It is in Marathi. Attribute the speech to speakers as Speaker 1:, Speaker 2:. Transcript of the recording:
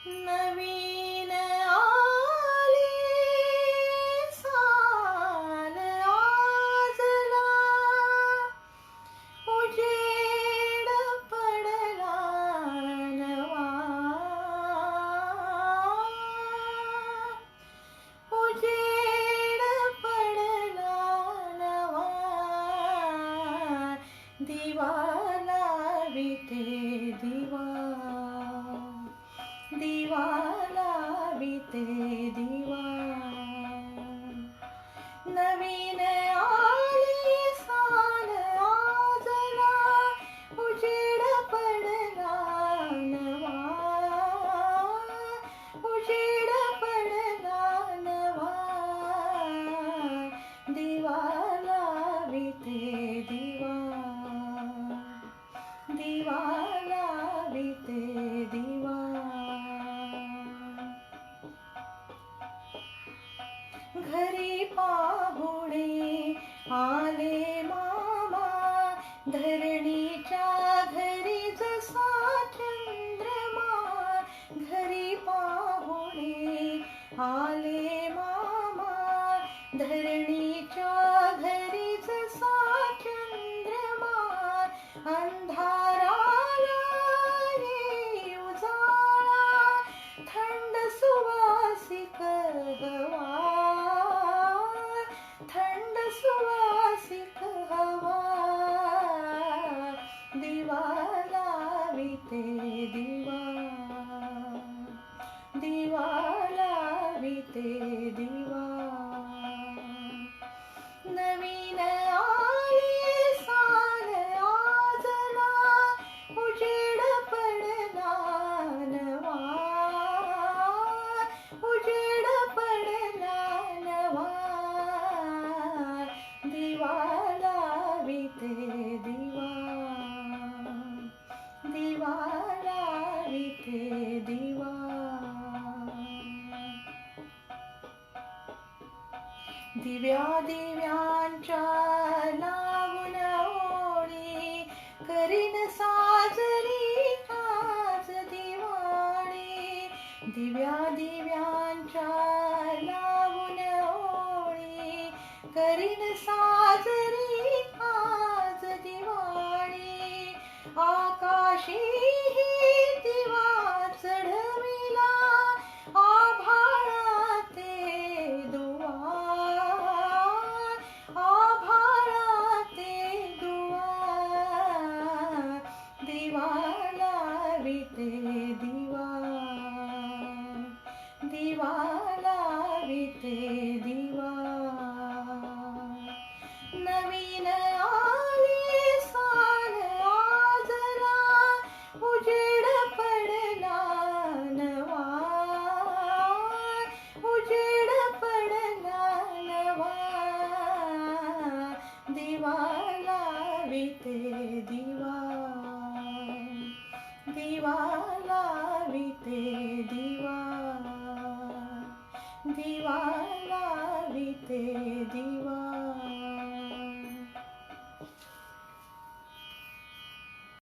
Speaker 1: नवीन आली साल आजला, उजेड पडला नवा, उजेड पडला नवा, दिवा लाविते दिवा, दिवा लाविते दिवा. नवीन आली साल आजला, उजेड पडला नवा, उजेड पडला नवा, दिवा लाविते दिवा, दिवा लाविते दिवा. घरी पाहुणे आले मामा, धरणीच्या घरी जसा चंद्रमा. घरी पाहुणे आले मामा, धरणीच्या घरी जसा चंद्रमा. अंधाराला येई उजाळा, थंड सुवासिक हवा, थंड सुवासिक हवा, दिवा लाविते दिवा, दिवा लाविते दिवा. नवीन आली साल आजला, उजेड पडला नवा, उजेड पडला नवा, दिवा लाविते दिवा, दिवा लाविते दिवा. दिव्या दिव्यांच्या लावून ओळी, करीन साजरी आज दिवाळी. दिव्या दिव्यांच्या लावून ओळी, करीन साजरी आज दिवाळी. आकाशी दिवा चढविला, आभाळाते दुवा, आभाळाते दुवा, दिवा लाविते दिवा, दिवा